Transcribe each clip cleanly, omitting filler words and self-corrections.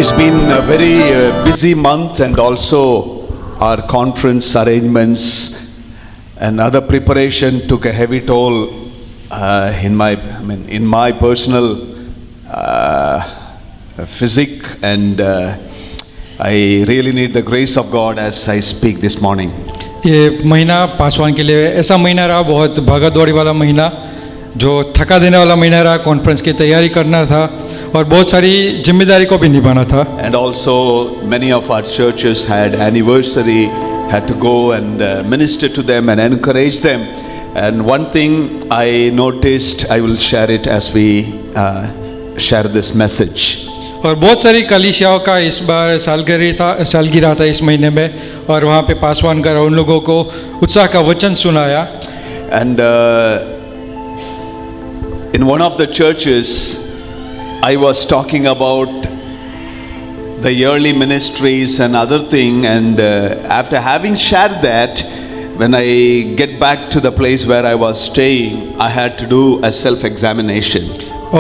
It's been a very busy month, and also our conference arrangements and other preparation took a heavy toll in my personal physique, and I really need the grace of God as I speak this morning. ये महीना पासवान के लिए ऐसा महीना रहा, बहुत भागा दौड़ी वाला महीना, जो थका देने वाला महीना रहा। कॉन्फ्रेंस की तैयारी करना था और बहुत सारी जिम्मेदारी को भी निभाना था। And also many of our churches had anniversary, had to go and minister to them and encourage them. And one thing I noticed, I will share it as we share this message. और बहुत सारी कलीसियाओं का इस बार सालगिरह था इस महीने में, और वहाँ पे पासवान का उन लोगों को उत्साह का वचन सुनाया। And in one of the churches, I was talking about the yearly ministries and other thing, and after having shared that, when I get back to the place where I was staying, I had to do a self-examination.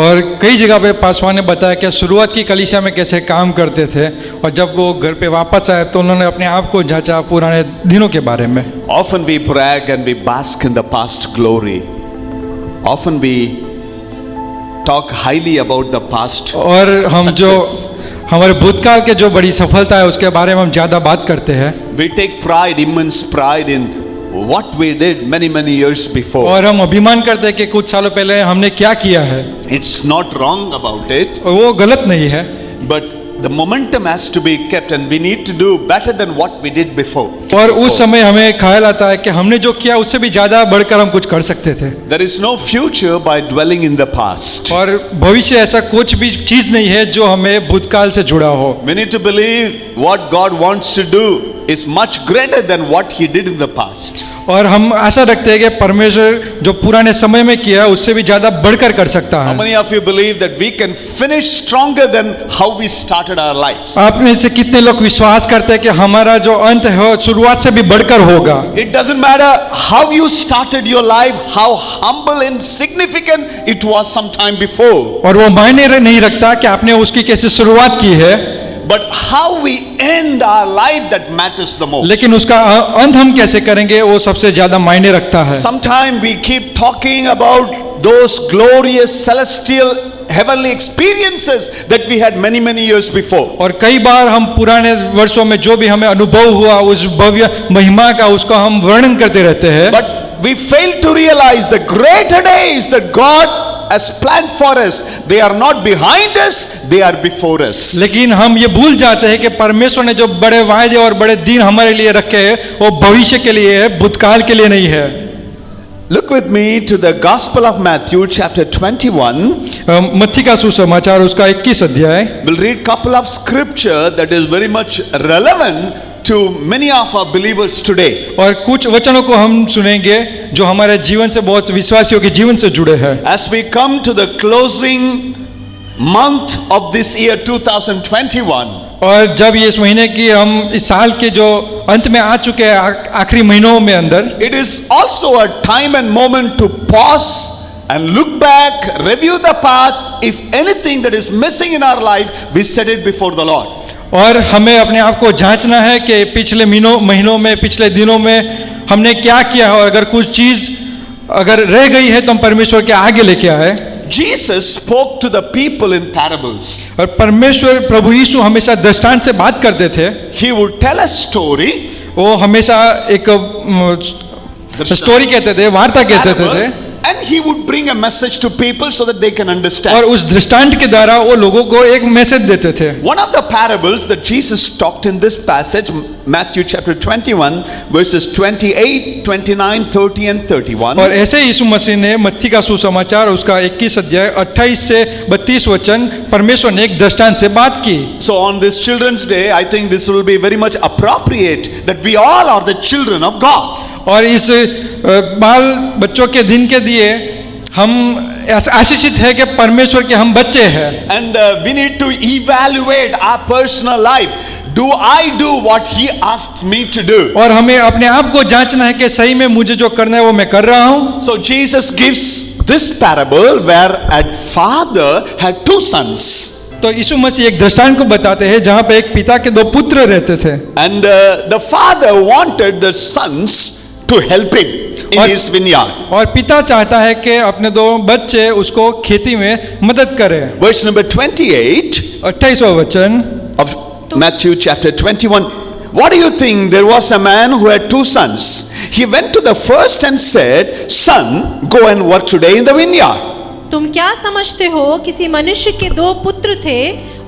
और कई जगह पे पासवान ने बताया कि शुरुआत की कलीसिया में कैसे काम करते थे, और जब वो घर पे वापस आए तो उन्होंने अपने आप को जांचा पुराने दिनों के बारे में। Often we brag and we bask in the past glory. Often we talk highly about the past. और हम success. जो हमारे भूतकाल के जो बड़ी सफलता है उसके बारे में हम ज़्यादा बात करते हैं। We take pride, immense pride in what we did many years before. और हम अभिमान करते हैं कि कुछ सालों पहले हमने क्या किया है। It's not wrong about it. और वो गलत नहीं है। But the momentum has to be kept, and we need to do better than what we did before. और उस समय हमें ख्याल आता है कि हमने जो किया उससे भी ज़्यादा बढ़कर हम कुछ कर सकते थे। There is no future by dwelling in the past. और भविष्य ऐसा कुछ भी चीज़ नहीं है जो हमें भूतकाल से जुड़ा हो। We need to believe what God wants to do is much greater than what He did in the past. और हम आशा रखते हैं कि परमेश्वर जो पुराने समय में किया उससे भी ज़्यादा बढ़कर कर सकता How है। many of you believe that we can finish stronger than how we started our lives? आप में से कितने लोग विश्वास करते हैं कि हमारा जो अंत है वो शुरुआत से भी बढ़कर होगा? It doesn't matter how you started your life, how humble and significant it was some time before. और वो मायने नहीं रखता कि आपने उसकी कैसे शुरुआत की है, But how we end our life that matters the most. लेकिन उसका अंत हम कैसे करेंगे वो सबसे ज्यादा मायने रखता है। Sometimes we keep talking about those glorious celestial heavenly experiences that we had many years before. और कई बार हम पुराने वर्षों में जो भी हमें अनुभव हुआ उस भव्य महिमा का उसका हम वर्णन करते रहते हैं। But we fail to realize the greater days that God has planned for us. They are not behind us, they are before us. लेकिन हम ये भूल जाते हैं कि परमेश्वर ने जो बड़े वायदे और बड़े दिन हमारे लिए रखे हैं वो भविष्य के लिए है, भूतकाल के लिए नहीं है। Look with me to the Gospel of Matthew chapter 21. मत्ती का सुसमाचार उसका 21 अध्याय। We'll read couple of scripture that is very much relevant to many of our believers today. और कुछ वचनों को हम सुनेंगे जो हमारे जीवन से, बहुत विश्वासियों के जीवन से जुड़े हैं। As we come to the closing month of this year 2021. और जब ये इस महीने की हम इस साल के जो अंत में आ चुके हैं, आखिरी महीनों में अंदर, It is also a time and moment to pause and look back, review the path. If anything that is missing in our life, we set it before the Lord. और हमें अपने आप को जांचना है कि पिछले महीनों में, पिछले दिनों में हमने क्या किया है, और अगर कुछ चीज अगर रह गई है तो हम परमेश्वर के आगे लेके आए। Jesus spoke to the people in parables. और परमेश्वर प्रभु यीशु हमेशा दृष्टांत से बात करते थे। He would tell a story. वो हमेशा एक स्टोरी कहते थे, वार्ता कहते थे, and he would bring a message to people so that they can understand. और उस दृष्टांत के द्वारा वो लोगों को एक मैसेज देते थे। One of the parables that Jesus talked in this passage, Matthew chapter 21 verses 28, 29, 30 and 31. और ऐसे यीशु मसीह ने मत्ती का सुसमाचार उसका 21 अध्याय 28 से 32 वचन परमेश्वर ने एक दृष्टांत से बात की। So on this Children's Day, I think this will be very much appropriate that we all are the children of God. और इस बाल बच्चों के दिन के दिए हम आशीषित है कि परमेश्वर के हम बच्चे हैं। And we need to evaluate our personal life. Do I do what he asks me to do? और हमें अपने आप को जांचना है कि सही में मुझे जो करना है वो मैं कर रहा हूँ। So Jesus gives this parable where a father had two sons. तो यीशु मसीह एक दृष्टांत को बताते हैं जहाँ पे एक पिता के दो पुत्र रहते थे And the father wanted the sons to help him in his vineyard. और पिता चाहता है कि अपने दो बच्चे उसको खेती में मदद करें। Verse number 28 28वां वचन of Matthew chapter 21. What do you think? There was a man who had two sons. He went to the first and said, "Son, go and work today in the vineyard." तुम क्या समझते हो? किसी मनुष्य के दो पुत्र थे।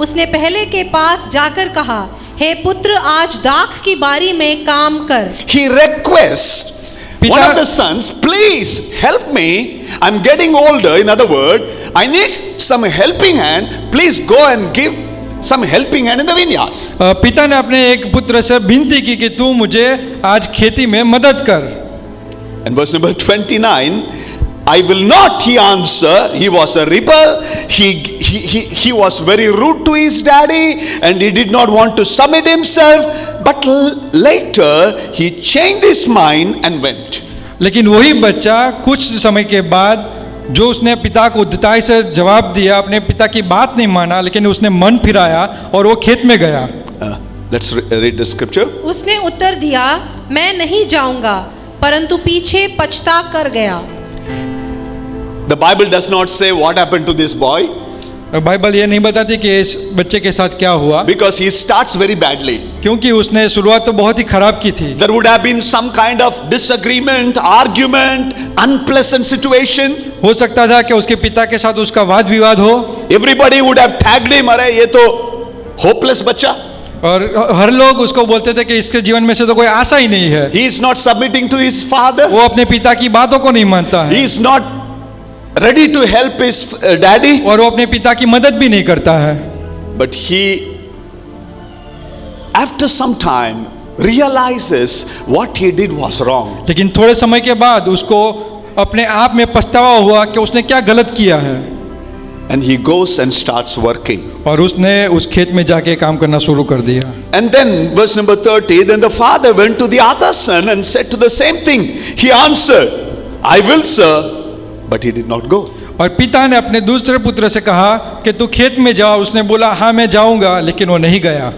उसने पहले के पास जाकर कहा, हे पुत्र, आज दाख की बारी में काम कर। He requests one of the sons, "Please help me. I'm getting older." In other words, I need some helping hand. Please go and give some helping hand in the vineyard. पिता ने अपने एक पुत्र से विनती की कि तू मुझे आज खेती में मदद कर। And verse number 29, "I will not," he answered. He was a rebel. He was very rude to his daddy and he did not want to submit himself. But later he changed his mind and went. लेकिन वही बच्चा कुछ समय के बाद जो उसने पिता को उद्धताई से जवाब दिया, अपने पिता की बात नहीं माना, लेकिन उसने मन फिराया और वो खेत में गया। Let's read the scripture. उसने उत्तर दिया, मैं नहीं जाऊंगा, परंतु पीछे पछता कर गया। The Bible does not say what happened to this boy Bible ये नहीं बताती कि इस बच्चे के साथ क्या हुआ, because he starts very badly. क्योंकि उसने शुरुआत तो बहुत ही खराब की थी। There would have been some kind of disagreement, argument, unpleasant situation. हो सकता था कि उसके पिता के साथ उसका वाद विवाद हो Everybody would have tagged him. अरे ये तो hopeless बच्चा. और हर लोग उसको बोलते थे कि इसके जीवन में से तो कोई आशा ही नहीं है। He is not submitting to his father. वो अपने पिता की बातों को नहीं मानता He है is not ready to help his daddy. और वो अपने पिता की मदद भी नहीं करता है। But he, after some time, realizes what he did was wrong. लेकिन थोड़े समय के बाद उसको अपने आप में पछतावा हुआ कि उसने क्या गलत किया है, And he goes and starts working. और उसने उस खेत में जाके काम करना शुरू कर दिया। And then verse number 30, then the father went to the other son and said to the same thing. He answered, "I will, sir," but he did not go. और पिता ने अपने दूसरे पुत्र से कहा कि तू खेत में जा। उसने बोला हाँ मैं जाऊंगा, लेकिन वो नहीं गया।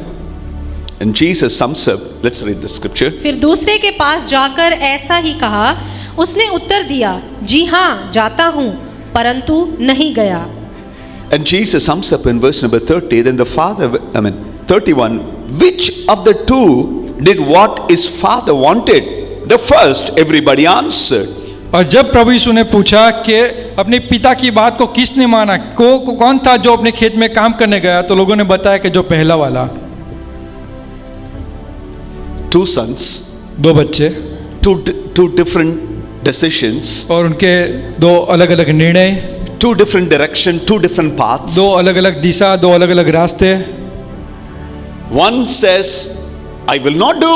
And Jesus sums up. Let's read the scripture. फिर दूसरे के पास जाकर ऐसा ही कहा। उसने उत्तर दिया, जी हाँ, जाता हूँ, परंतु नहीं गया। And Jesus sums up in verse number 30. Then the father, 31, which of the two did what his father wanted? The first, everybody answered. और जब प्रभु यीशु ने पूछा कि अपने पिता की बात को किसने माना, कौन था जो अपने खेत में काम करने गया, तो लोगों ने बताया कि जो पहला वाला। Two sons, दो बच्चे two different decisions, और उनके दो अलग अलग निर्णय, two different direction, two different paths. दो अलग अलग दिशा, दो अलग अलग रास्ते। One says, "I will not do,"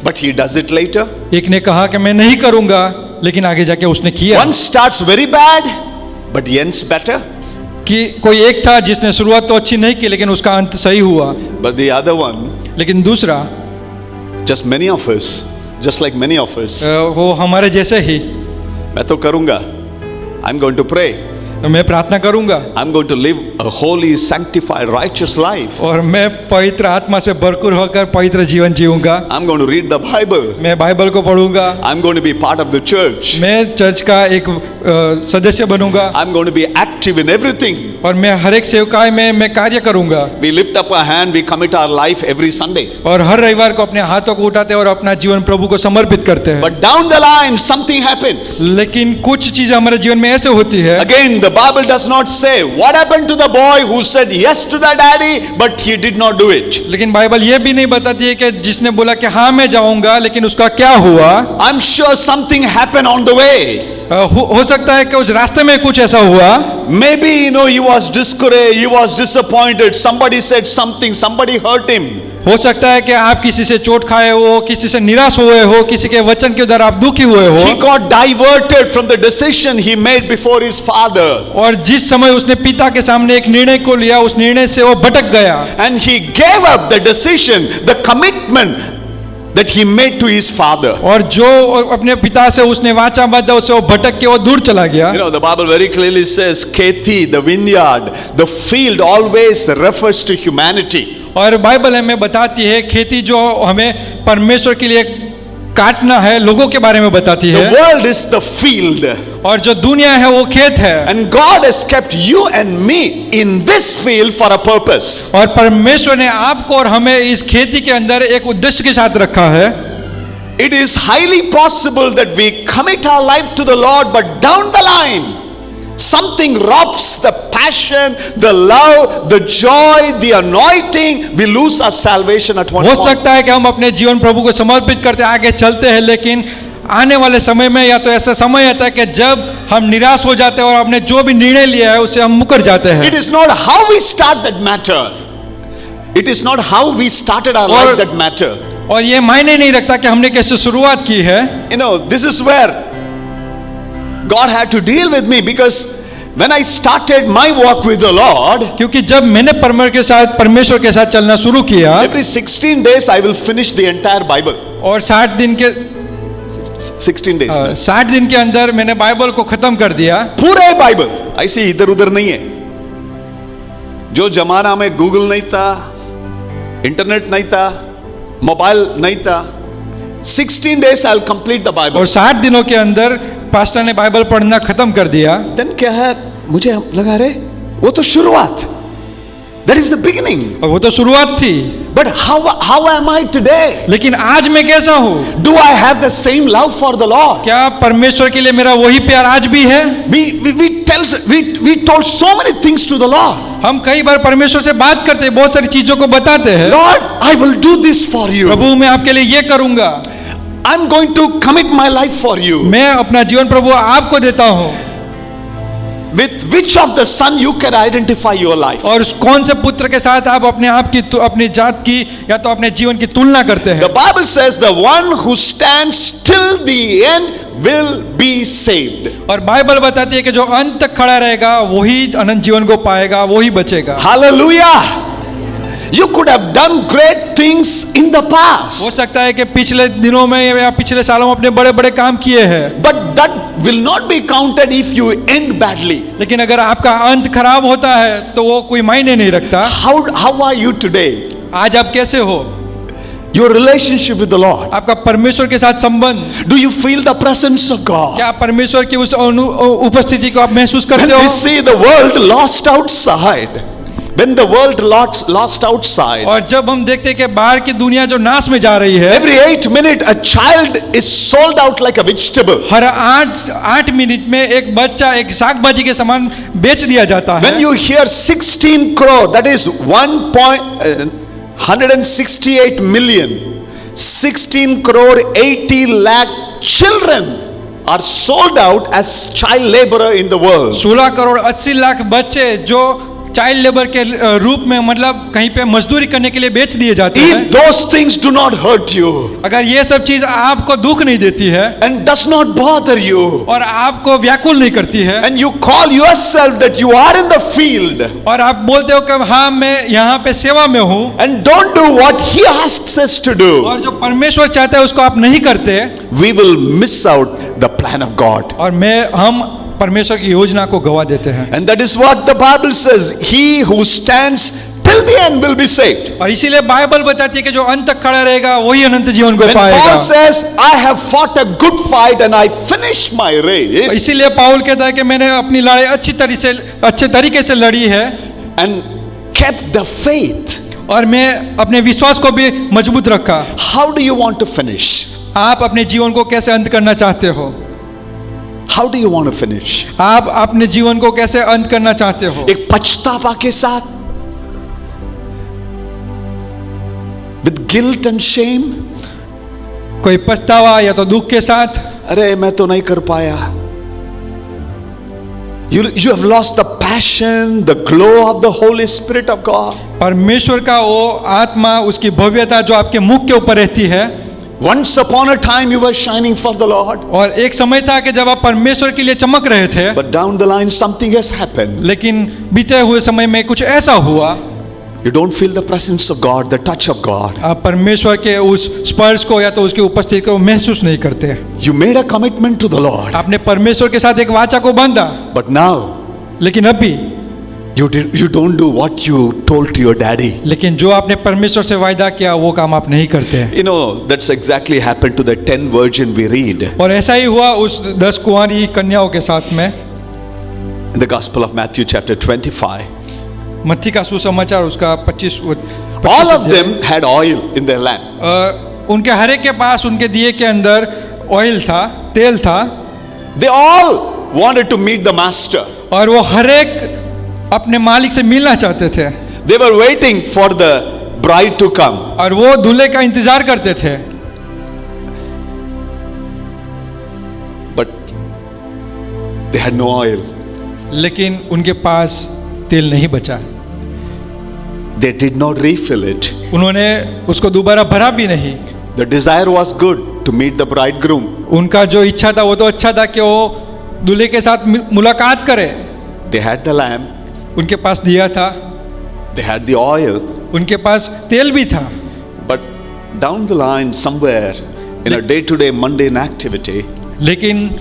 but he does it later. एक ने कहा कि मैं नहीं करूंगा, लेकिन आगे जाके उसने किया। One starts very bad, but he ends better. कि कोई एक था जिसने शुरुआत तो अच्छी नहीं की, लेकिन उसका अंत सही हुआ। But the other one, लेकिन दूसरा, just many of us, just like many of us, वो हमारे जैसे ही, मैं तो करूंगा. I'm going to pray. मैं प्रार्थना करूंगा I'm going to live a holy, sanctified, righteous life. और मैं पवित्र आत्मा से भरपूर होकर पवित्र जीवन जीऊंगा। I'm going to read the Bible. मैं बाइबल को पढ़ूंगा। I'm going to be part of the church. मैं चर्च का एक सदस्य बनूंगा I'm going to be active in everything. और मैं हर एक सेवकाई में मैं कार्य करूंगा। We lift up our hand, we commit our life every Sunday. और हर रविवार को अपने हाथों को उठाते हैं और अपना जीवन प्रभु को समर्पित करते हैं। But down the line, something happens. लेकिन कुछ चीजें हमारे जीवन में ऐसे होती है। Again, the Bible does not say what happened to the boy who said yes to the daddy, but he did not do it. लेकिन बाइबल ये भी नहीं बताती है कि जिसने बोला कि हाँ मैं जाऊंगा, लेकिन उसका क्या हुआ। I'm sure something happened on the way. हो सकता है कि उस रास्ते में कुछ ऐसा हुआ। Maybe he was discouraged, he was disappointed, somebody said something, somebody hurt him. हो सकता है कि आप किसी से चोट खाए हो, किसी से निराश हुए हो, किसी के वचन के द्वारा आप दुखी हुए हो। He got diverted from the decision he made before his father. और जिस समय उसने पिता के सामने एक निर्णय को लिया, उस निर्णय से वो भटक गया। And he gave up the decision, the commitment that he made to his father. और जो अपने पिता से उसने वाचा बांधा उसे वो भटक के वो दूर चला गया। You know, the Bible very clearly says, Kethi, the vineyard, the field always refers to humanity. और बाइबल हमें बताती है खेती जो हमें परमेश्वर के लिए काटना है लोगों के बारे में बताती है। The world is the field. और जो दुनिया है वो खेत है। And God has kept you and me in this field for a purpose. और परमेश्वर ने आपको और हमें इस खेती के अंदर एक उद्देश्य के साथ रखा है। It is highly possible that we commit our life to the Lord, but down the line, something robs the passion, the love, the joy, the anointing. We lose our salvation at one हो point. सकता है कि हम अपने जीवन प्रभु को समर्पित करते आगे चलते हैं, लेकिन आने वाले समय में या तो ऐसा समय आता है कि जब हम निराश हो जाते हैं और हमने जो भी निर्णय लिया है उससे हम मुकर जाते हैं। It is not how we start that matter. It is not how we started our life that matter. और ये मायने नहीं रखता कि हमने कैसे शुरुआत की है। You know, this is where God had to deal with me, because when I started my walk with the Lord, क्योंकि जब मैंने परमेश्वर के साथ चलना शुरू किया, every 16 days I will finish the entire Bible. और 60 दिन के 16 days में 60 दिन के अंदर मैंने बाइबल को खत्म कर दिया। पूरे बाइबल, ऐसे इधर उधर नहीं है। जो जमाना में गूगल नहीं था, इंटरनेट नहीं था, मोबाइल नहीं था, 16 days I'll complete the Bible. और 60 दिनों के अंदर पास्टर ने बाइबल पढ़ना खत्म कर दिया। Then क्या है, मुझे लगा रे वो तो शुरुआत, that is the beginning. और वो तो शुरुआत थी। But how am I today? लेकिन आज मैं कैसा हूँ? Do I have the same love for the Lord? क्या परमेश्वर के लिए मेरा वही प्यार आज भी है? We told so many things to the Lord. हम कई बार परमेश्वर से बात करते हैं, बहुत सारी चीजों को बताते हैं। Lord, I will do this for you. प्रभु मैं आपके लिए ये करूंगा। I'm going to commit my life for you. मैं अपना जीवन प्रभु आपको देता हूँ। With which of the son you can identify your life? और उस कौन से पुत्र के साथ आप अपने आप की अपनी जात की या तो अपने जीवन की तुलना करते हैं? The Bible says the one who stands till the end will be saved. और बाइबल बताती है कि जो अंत तक खड़ा रहेगा वही अनंत जीवन को पाएगा, वही बचेगा। Hallelujah! You could have done great things in the हो past, सकता है कि पिछले दिनों में या पिछले सालों में अपने बड़े बड़े काम किए हैं, but that will not be counted if you end badly. लेकिन अगर आपका अंत खराब होता है तो वो कोई मायने नहीं रखता। How are you today? आज आप कैसे हो? Your relationship with the Lord. आपका परमेश्वर के साथ संबंध, Do you feel the presence of God? क्या आप परमेश्वर की उस उपस्थिति को आप महसूस When करते we हो? see the world lost outside, when the world lost outside, और जब हम देखते हैं कि बाहर की दुनिया जो नाश में जा रही है, every 8 minutes a child is sold out like a vegetable. Her 8 minute में एक बच्चा एक शाक भाजी के समान बेच दिया जाता है। When you hear 16 crore, that is 168 million, 16 crore 80 lakh children are sold out as child laborer in the world. 16 crore 80 lakh बच्चे जो चाइल्ड लेबर के रूप में मतलब कहीं पे मजदूरी करने के लिए बेच दिए जाते हैं। If those things do not hurt you अगर ये सब चीज आपको दुख नहीं देती है and does not bother you, और आपको व्याकुल नहीं करती है, and you call yourself that you are in the field और आप बोलते हो कि हाँ मैं यहाँ पे सेवा में हूँ, and don't do what he asks us to do, और जो परमेश्वर चाहता है उसको आप नहीं करते, we will miss out the plan of God. और हम परमेश्वर की योजना को गवा देते हैं। And that is what the Bible says, he who stands till the end will be saved. और इसीलिए बाइबल बताती है कि जो अंत तक खड़ा रहेगा वही अनंत जीवन को When पाएगा। Paul says, I have fought a good fight and I finished my race, इसीलिए पाउल कहता है कि मैंने अपनी लड़ाई अच्छे तरीके से लड़ी है and kept the faith. और मैं अपने विश्वास को भी मजबूत रखा। How do you want to finish? आप अपने जीवन को कैसे अंत करना चाहते हो? How do you want to finish? आप अपने जीवन को कैसे अंत करना चाहते हो? एक पछतावा के साथ, with guilt and shame. कोई पछतावा या तो दुख के साथ, अरे मैं तो नहीं कर पाया. You have lost the passion, the glow of the Holy Spirit of God. परमेश्वर का वो आत्मा, उसकी भव्यता जो आपके मुख के ऊपर रहती है। Once upon a time you were shining for the Lord, और एक समय था कि जब आप परमेश्वर के लिए चमक रहे थे, but down the line something has happened. लेकिन बीते हुए समय में कुछ ऐसा हुआ You don't feel the presence of God, the touch of God. आप परमेश्वर के उस स्पर्श को या तो उसकी उपस्थिति को महसूस नहीं करते। You made a commitment to the Lord. आपने परमेश्वर के साथ एक वाचा को बांधा, But now, लेकिन अभी you don't do what you told to your daddy. लेकिन जो आपने परमेश्वर से वायदा किया वो काम आप नहीं करते हैं। You know, that's exactly happened to the 10 virgin we read और ऐसा ही हुआ उस 10 कुंवारी कन्याओं के साथ में। in the Gospel of Matthew chapter 25. मत्ती का सुसमाचार उसका 25 All of them had oil in their lamp. उनके हर एक के पास उनके दिए के अंदर ऑयल था, तेल था, They all wanted to meet the master. और वो हर एक अपने मालिक से मिलना चाहते थे, They were waiting for the bride to come. और वो दूल्हे का इंतजार करते थे। But they had no oil. लेकिन उनके पास तेल नहीं बचा, They did not refill it. उन्होंने उसको दोबारा भरा भी नहीं। The desire was good to meet the bridegroom. उनका जो इच्छा था वो तो अच्छा था कि वो दूल्हे के साथ मुलाकात करे। They had the lamp. उनके पास दिया था, They had the oil. उनके पास तेल भी था, But down the line, somewhere in a day-to-day mundane activity, लेकिन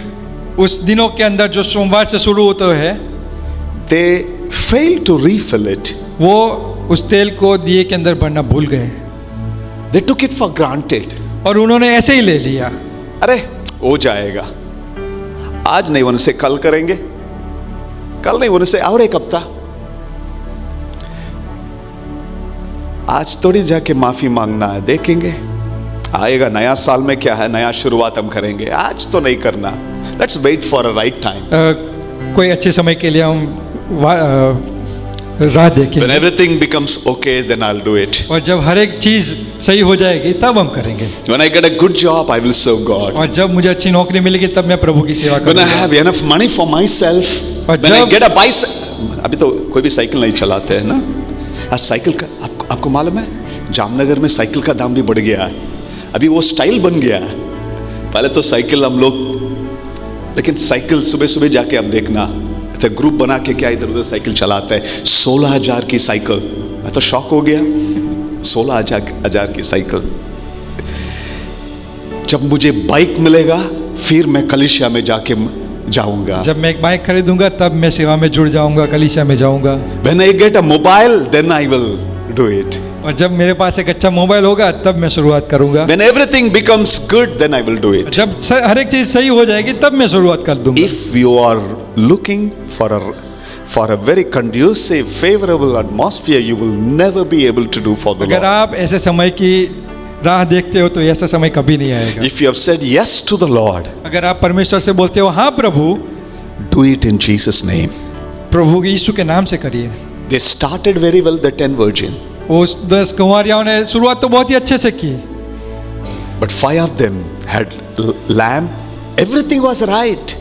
उस दिनों के अंदर जो सोमवार से शुरू होते हैं, they failed to refill it. वो उस तेल को दिए के अंदर भरना भूल गए They took it for granted. और उन्होंने ऐसे ही ले लिया। अरे हो जाएगा, आज नहीं होने से कल करेंगे, कल नहीं होने से और एक हफ्ता, आज थोड़ी जाके माफी मांगना है, देखेंगे आएगा नया साल में क्या है, नया शुरुआत हम करेंगे, आज तो नहीं करना, let's wait for a right time. कोई अच्छे समय के लिए हम राह When देखेंगे, everything becomes okay, then I'll do it. और जब हर एक चीज सही हो जाएगी तब हम करेंगे, When I get a good job, I will serve God. और जब मुझे अच्छी नौकरी मिलेगी तब मैं प्रभु की सेवा When I करूंगा। have enough money for myself, But when I जब- get a bicycle, अभी तो कोई भी साइकिल नहीं चलाते हैं ना, आज साइकिल का आपको मालूम है, जामनगर में साइकिल का दाम भी बढ़ गया है, अभी वो स्टाइल बन गया है। पहले तो साइकिल हम लोग, लेकिन साइकिल सुबह सुबह जाके आप देखना, तो ग्रुप बना के क्या इधर उधर साइकिल चलाते हैं, 16,000 की साइकिल, मैं तो शॉक हो गया, 16,000 की साइकिल। जब मुझे बाइक मिलेगा फिर मैं कलीसिया में जाके जाऊंगा। जब मैं एक बाइक खरीदूंगा तब मैं सेवा में जुड़ जाऊंगा, कलीसिया में जाऊंगा। When I get a mobile, then I will do it. और जब मेरे पास एक अच्छा मोबाइल होगा तब मैं शुरुआत करूंगा। When everything becomes good, then I will do it. जब हर एक चीज सही हो जाएगी तब मैं शुरुआत कर दूंगा। If you are looking for a very conducive, favorable atmosphere, you will never be able to do for the अगर Lord. आप ऐसे समय की राह देखते हो तो ऐसा समय कभी नहीं आएगा। If you have said yes to the Lord, अगर आप परमेश्वर से बोलते हो हाँ प्रभु, do it in Jesus' name. प्रभु यीशु के नाम से करिए। They started very well, the 10 virgin, उस 10 कुंवारियों ने शुरुआत तो बहुत ही अच्छे से की, but 5 of them had lamb. Everything was right,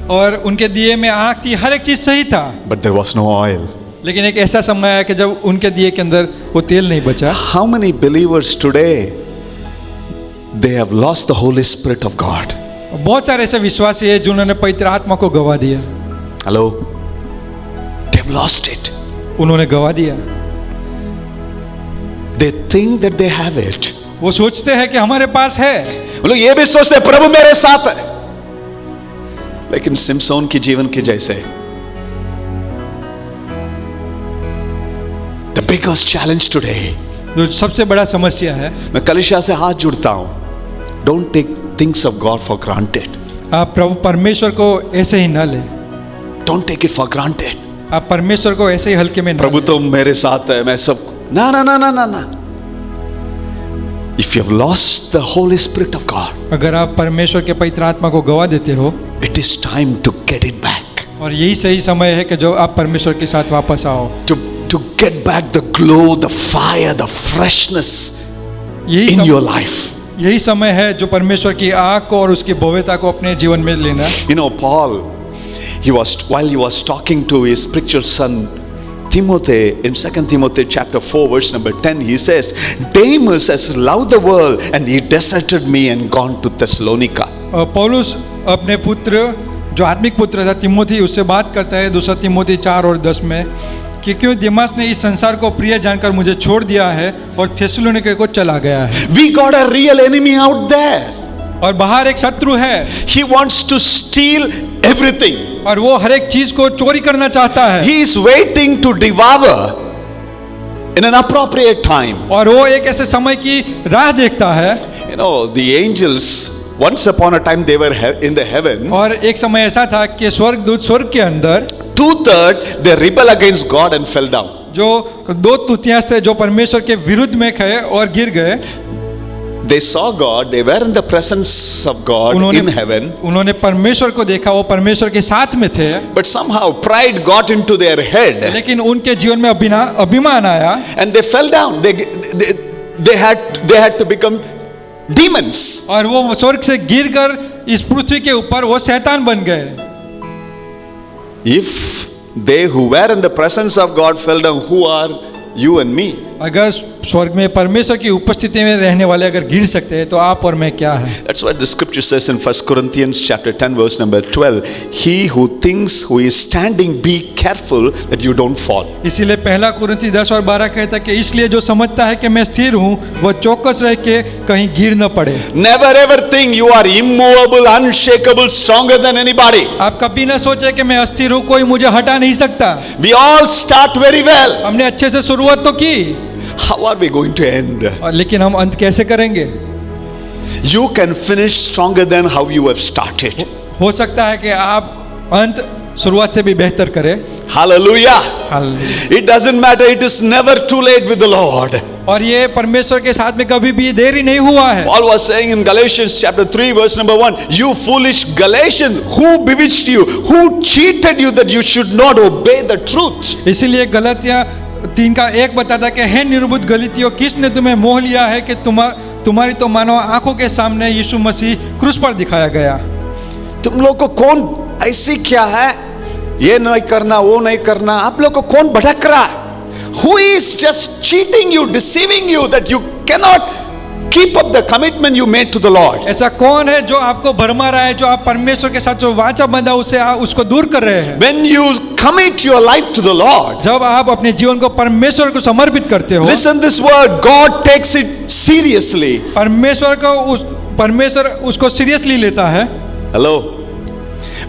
और उनके दिए में आँख थी, हर एक चीज सही था, but there was no oil. लेकिन एक ऐसा समय आया कि जब उनके दिए के अंदर वो तेल नहीं बचा। How many believers today, they have lost the Holy Spirit of God? बहुत सारे ऐसे विश्वासी हैं जिन्होंने पवित्र आत्मा को गवा दिया। Hello? They have lost it. उन्होंने गवा दिया। They think that they have it. वो सोचते हैं कि हमारे पास है, वो लोग ये भी सोचते हैं प्रभु मेरे साथ है, लेकिन सिमसोन की जीवन के जैसे। The biggest challenge today, जो सबसे बड़ा समस्या है। मैं कलीसिया से हाथ जुड़ता हूं, don't take things of God for granted. आप प्रभु परमेश्वर को ऐसे ही न ले, Don't take it for granted. आप परमेश्वर को ऐसे ही हल्के में न प्रभु लें। तो मेरे साथ है, मैं सब ना ना ना ना ना ना। If you have lost the Holy Spirit of God, अगर आप परमेश्वर के पवित्र आत्मा को गवा देते हो, it is time to get it back. और यही सही समय है कि जो आप परमेश्वर के साथ वापस आओ, To get back the glow, the fire, the freshness in your life. यही समय है जो परमेश्वर की आग को और उसकी भव्यता को अपने जीवन में लेना। You know, Paul, while he was talking to his spiritual son Timothy, in 2 Timothy chapter 4 verse number 10, he says, Demas has loved the world and he deserted me and gone to Thessalonica. और पौलुस अपने पुत्र जो आत्मिक पुत्र था तिमोथी, उससे बात करता है 2 तिमोथी 4 और 10 में कि क्यों दिमास ने इस संसार को प्रिय जानकर मुझे छोड़ दिया है और थेसलोनिके को चला गया है। We got a real enemy out there. और बाहर एक शत्रु है He wants to steal everything. और वो हर एक चीज को चोरी करना चाहता है He is waiting to devour in an appropriate time. और वो एक ऐसे समय की राह देखता है। You know, the angels, once upon a time they were in the heaven. और एक समय ऐसा था कि स्वर्गदूत स्वर्ग के अंदर 2/3 they rebel against God and fell down. जो 2/3 थे जो परमेश्वर के विरुद्ध में गए और गिर गए। They saw God, they were in the presence of God in heaven. उन्होंने परमेश्वर को देखा, वो परमेश्वर के साथ में थे। But somehow pride got into their head. लेकिन उनके जीवन में अभिमान आया And they fell down. They had to become demons. और वो स्वर्ग से गिरकर इस पृथ्वी के ऊपर वो शैतान बन गए। If they who were in the presence of God fell down, who are you and me? अगर स्वर्ग में परमेश्वर की उपस्थिति में रहने वाले अगर गिर सकते हैं तो आप और मैं क्या है? That's what the scripture says in 1 Corinthians chapter 10 verse number 12. He who thinks who is standing, be careful that you don't fall. इसीलिए पहला कुरिन्थी 10 और 12 कहता है कि इसलिए जो समझता है कि मैं स्थिर हूँ वह चौकस रह के कहीं गिर न पड़े। Never ever think you are immovable, unshakable, stronger than anybody. आप कभी न सोचे कि मैं अस्थिर हूँ, कोई मुझे हटा नहीं सकता। We all start very well. हमने अच्छे से शुरुआत तो की, How are we going to end? लेकिन हम अंत कैसे करेंगे? You can finish stronger than how you have started. हो सकता है कि आप अंत शुरुआत से भी बेहतर करें। Hallelujah. Hallelujah. It doesn't matter. It is never too late with the Lord. और ये परमेश्वर के साथ में कभी भी देरी नहीं हुआ है। Paul was saying in Galatians chapter 3 verse number 1, you foolish Galatians, who bewitched you, who cheated you that you should not obey the truth? इसीलिए गलतियाँ 3 का 1 बताता है कि हे निर्बुद्ध गलीतियों, किसने तुम्हें मोह लिया है कि तुम्हारी तो मानो आंखों के सामने यीशु मसीह क्रूस पर दिखाया गया। तुम लोग को कौन ऐसी क्या है, ये नहीं करना वो नहीं करना, आप लोग को कौन भटक रहा है? Who is just cheating you, deceiving you that you cannot keep up the commitment you made to the Lord? ऐसा कौन है जो आपको भरमा रहा है, जो आप परमेश्वर के साथ जो वाचा बंधा उसको दूर कर रहे हैं? When you commit your life to the Lord, जब आप अपने जीवन को परमेश्वर को समर्पित करते हो, listen this word, God takes it seriously. परमेश्वर उसको सीरियसली लेता है। Hello.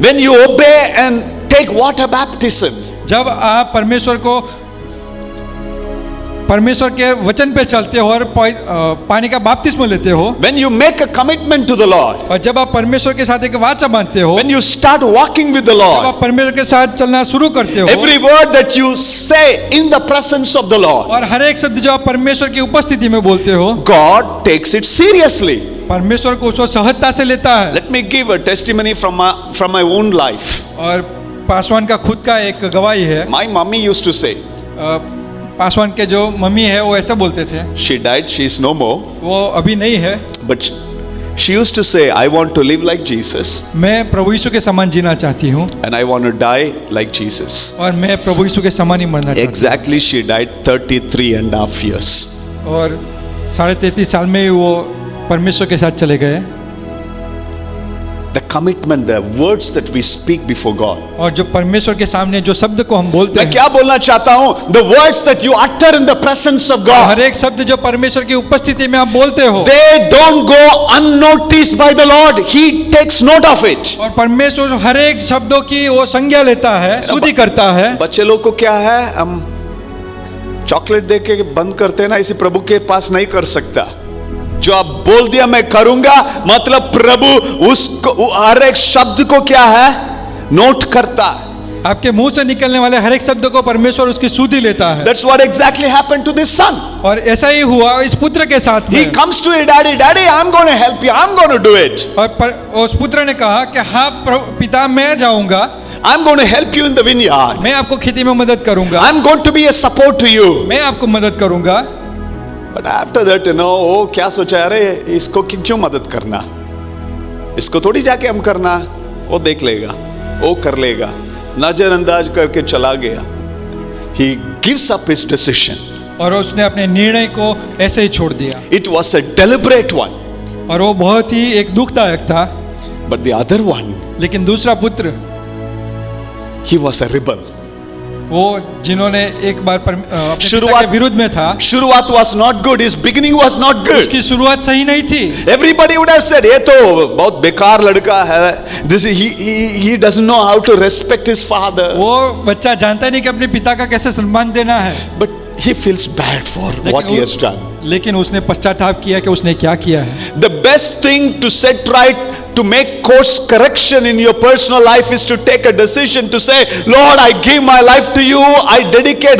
When you obey and take water baptism, जब आप परमेश्वर के वचन पे चलते हो और पानी का बपतिस्मा लेते हो, when you make a commitment to the Lord, और जब आप परमेश्वर के साथ एक वाचा बांधते हो, when you start walking with the जब Lord, आप परमेश्वर के साथ चलना शुरू करते हो, every word that you say in the presence of the Lord, और हर एक शब्द जो आप परमेश्वर की उपस्थिति में बोलते हो, God takes it seriously. परमेश्वर को उसको सहजता से लेता है। Let me give a testimony from my own life. और पासवान का खुद का एक गवाही है। My mommy used to say, Paswan के जो मम्मी है वो ऐसा बोलते थे। she died, she is no more, वो अभी नहीं है, but she used to say, I want to live like Jesus मैं प्रभु यीशु के समान जीना चाहती हूँ and I want to die like Jesus. और मैं प्रभु यीशु के समान ही मरना चाहती Exactly, she died 33.5 years. हूँ। और 33.5 साल में ही वो परमेश्वर के साथ चले गए। The commitment, the words that we speak before God. और जो परमेश्वर के सामने जो शब्द को हम बोलते मैं हैं, क्या बोलना चाहता हूँ? The words that you utter in the presence of God, हर एक शब्द जो परमेश्वर की उपस्थिति में आप बोलते हो, they don't go unnoticed by the Lord. He takes note of it. और परमेश्वर हर एक शब्दों की वो संज्ञा लेता है, स्तुति करता है। बच्चे लोग को क्या है, हम चॉकलेट दे के बंद करते हैं ना, इसी प्रभु के पास नहीं कर सकता। जो आप बोल दिया मैं करूंगा, मतलब प्रभु उसको हर एक शब्द को क्या है, नोट करता है। आपके मुंह से निकलने वाले हर एक शब्द को परमेश्वर उसकी सुधि लेता है। That's what exactly happened to this son. और ऐसा ही हुआ इस पुत्र के साथ He में। comes to his daddy, Daddy, I'm going to help you, I'm going to do it. और उस पुत्र ने कहा कि हाँ पिता मैं जाऊंगा, I'm going to help you in the vineyard. मैं आपको खेती में मदद करूंगा, I'm going to be a support to you. मैं आपको मदद करूंगा। But after that, वो क्या सोचा, अरे इसको क्यों मदद करना, इसको थोड़ी जाके हम करना, वो देख लेगा, वो कर लेगा, नजरअंदाज करके चला गया। He gives up his decision. और उसने अपने निर्णय को ऐसे ही छोड़ दिया। It was a deliberate one. और वो बहुत ही एक दुखदायक था। But the other one, लेकिन दूसरा पुत्र, he was a rebel. वो जिन्होंने एक बार अपने पिता शुरुआत- के विरुद्ध में था, शुरुआत was not good, his beginning was not good. उसकी शुरुआत सही नहीं थी। Everybody would have said, ये तो बहुत बेकार लड़का है, this he doesn't know how to respect his father. वो बच्चा जानता नहीं कि अपने पिता का कैसे सम्मान देना है, But he feels bad for what he has done. लेकिन उसने पश्चाताप किया कि उसने क्या किया है। The best thing to set right, to make course correction in your personal life is to take a decision to say, Lord, I give my life to you, I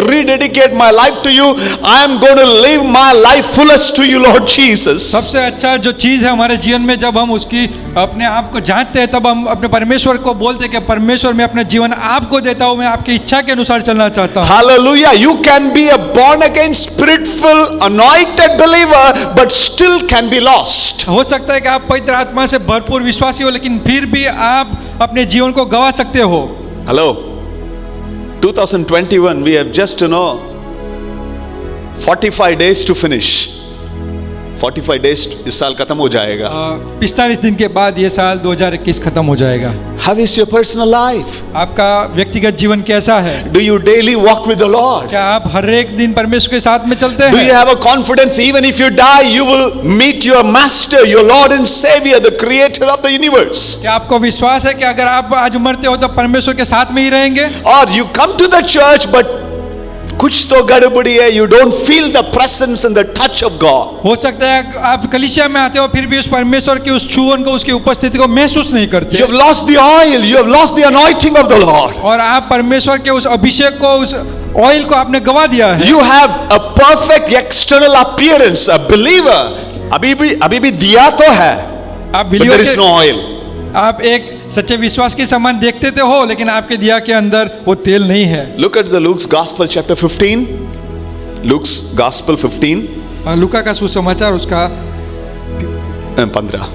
rededicate my life to you, I am going to live my life fullest to you, Lord Jesus. सबसे अच्छा जो चीज है हमारे जीवन में, जब हम उसकी अपने आप को जानते हैं, तब हम अपने परमेश्वर को बोलते हैं कि परमेश्वर, मैं अपना जीवन आपको देता हूं, मैं आपकी इच्छा के अनुसार चलना चाहता हूं। Hallelujah. You can be a born again, spirit-filled, anointed believer, but still can be lost. हो सकता है कि आप पवित्र आत्मा से भरपूर विश्वासी हो, लेकिन फिर भी आप अपने जीवन को गवा सकते हो। Hello. 2021, we have just 45 days to finish. 45 days इस साल खत्म हो जाएगा. 45 दिन के बाद ये साल 2021 खत्म हो जाएगा। How is your personal life? आपका व्यक्तिगत जीवन कैसा है? Do you daily walk with the Lord? क्या आप हर एक दिन परमेश्वर के साथ में चलते Do you हैं? have a confidence even if you die, you will meet your master, your Lord and Savior, the creator of the universe? क्या आपको विश्वास है कि अगर आप आज मरते हो तो परमेश्वर के साथ में ही रहेंगे? Or you come to the church but कुछ तो गड़बड़ी है, you don't feel the presence and the touch of God. हो सकता है आप कलीसिया में आते हो, फिर भी उस परमेश्वर की उस छुअन को, उसकी उपस्थिति को महसूस नहीं करते, You have lost the oil, you have lost the anointing of the Lord. और आप परमेश्वर के उस अभिषेक को, उस ऑयल को आपने गवा दिया है। You have a perfect external appearance, a believer. अभी भी दिया तो है, आप but there is believer no oil. आप एक सच्चे विश्वास के समान देखते तो हो, लेकिन आपके दिया के अंदर वो तेल नहीं है। Look at the Luke's Gospel chapter 15. Luke's Gospel 15, लूका का सुसमाचार उसका 15.